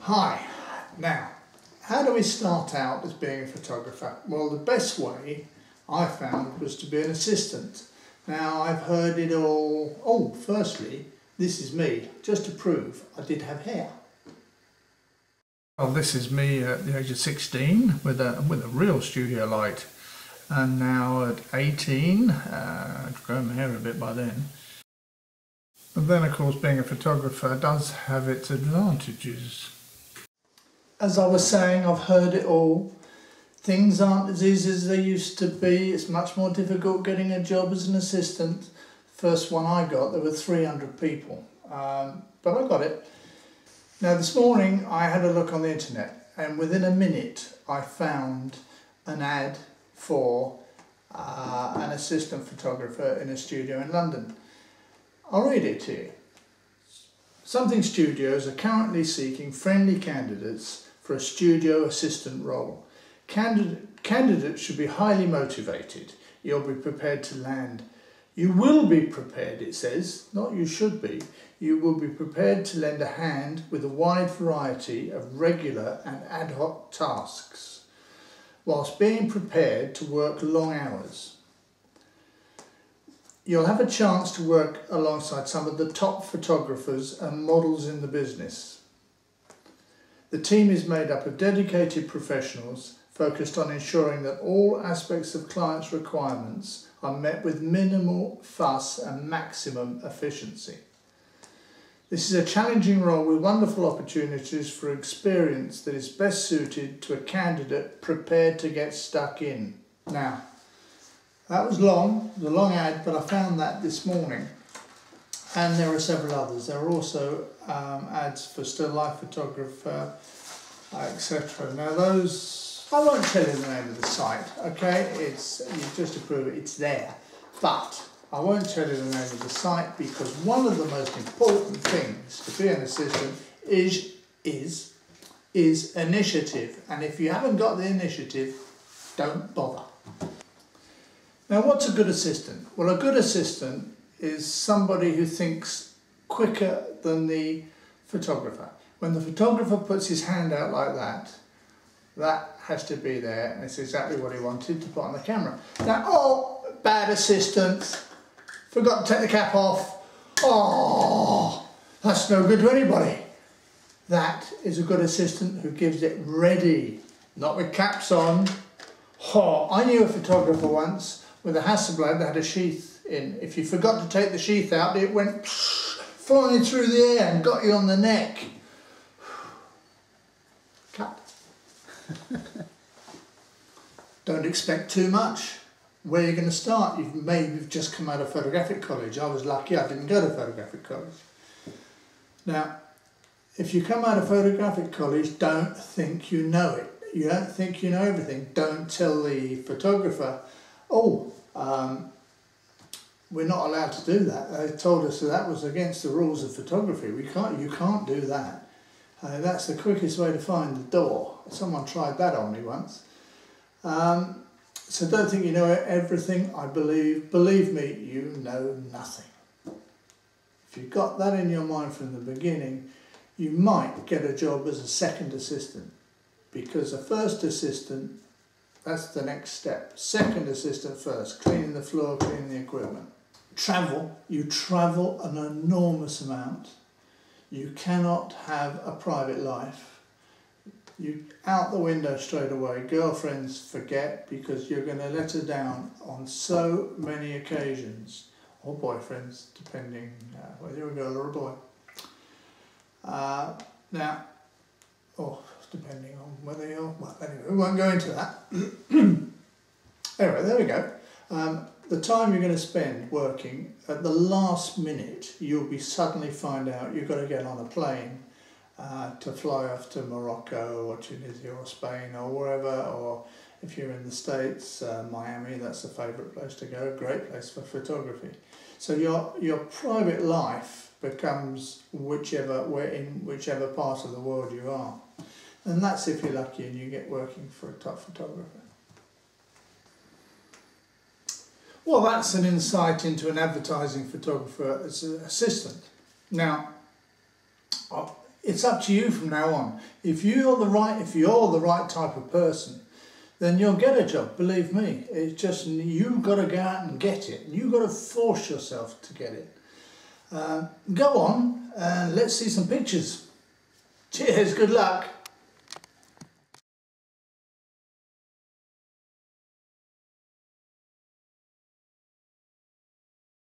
Hi. Now, how do we start out as being a photographer? Well, the best way I found was to be an assistant. Now, I've heard it all. Oh, firstly, this is me, just to prove I did have hair. Well, this is me at the age of 16 with a real studio light, and now at 18, I'd grown my hair a bit by then. But then, of course, being a photographer does have its advantages. As I was saying, I've heard it all. Things aren't as easy as they used to be. It's much more difficult getting a job as an assistant. First one I got, there were 300 people, but I got it. Now this morning I had a look on the internet, and within a minute I found an ad for an assistant photographer in a studio in London. I'll read it to you. Something Studios are currently seeking friendly candidates for a studio assistant role. Candidates should be highly motivated. You'll be prepared to land. You will be prepared, it says, not you should be. You will be prepared to lend a hand with a wide variety of regular and ad hoc tasks, whilst being prepared to work long hours. You'll have a chance to work alongside some of the top photographers and models in the business. The team is made up of dedicated professionals focused on ensuring that all aspects of clients' requirements are met with minimal fuss and maximum efficiency. This is a challenging role with wonderful opportunities for experience that is best suited to a candidate prepared to get stuck in. Now, that was long, it was a long ad, but I found that this morning. And there are several others. There are also ads for still life photographer, etc. Now those, I won't tell you the name of the site, okay? It's just to prove it, it's there. But I won't tell you the name of the site because one of the most important things to be an assistant is initiative. And if you haven't got the initiative, don't bother. Now, what's a good assistant? Well, a good assistant is somebody who thinks quicker than the photographer. When the photographer puts his hand out like that, that has to be there, and it's exactly what he wanted to put on the camera. Now, oh, bad assistant, forgot to take the cap off. Oh, that's no good to anybody. That is a good assistant who gives it ready, not with caps on. Oh, I knew a photographer once with a Hasselblad that had a sheath in. If you forgot to take the sheath out, it went flying through the air and got you on the neck. Cut. Don't expect too much. Where are you going to start? You've just come out of photographic college. I was lucky I didn't go to photographic college. Now, if you come out of photographic college, don't think you know it. You don't think you know everything. Don't tell the photographer, oh, we're not allowed to do that. They told us that was against the rules of photography. You can't do that. That's the quickest way to find the door. Someone tried that on me once. So don't think you know everything. Believe me, you know nothing. If you've got that in your mind from the beginning, you might get a job as a second assistant. Because a first assistant, that's the next step. Second assistant first, cleaning the floor, cleaning the equipment. Travel, you travel an enormous amount. You cannot have a private life. You out the window straight away. Girlfriends forget because you're going to let her down on so many occasions. Or boyfriends, depending whether you're a girl or a boy. Now, depending on whether you're, well anyway, we won't go into that. Anyway, there we go. The time you're going to spend working, at the last minute you'll be suddenly find out you've got to get on a plane to fly off to Morocco or Tunisia or Spain or wherever, or if you're in the States, Miami, that's a favourite place to go, great place for photography. So your private life becomes whichever part of the world you are. And that's if you're lucky and you get working for a top photographer. Well, that's an insight into an advertising photographer as an assistant. Now, it's up to you from now on. If you're the right type of person, then you'll get a job, believe me. It's just you've got to go out and get it. You've got to force yourself to get it. Go on and let's see some pictures. Cheers, good luck.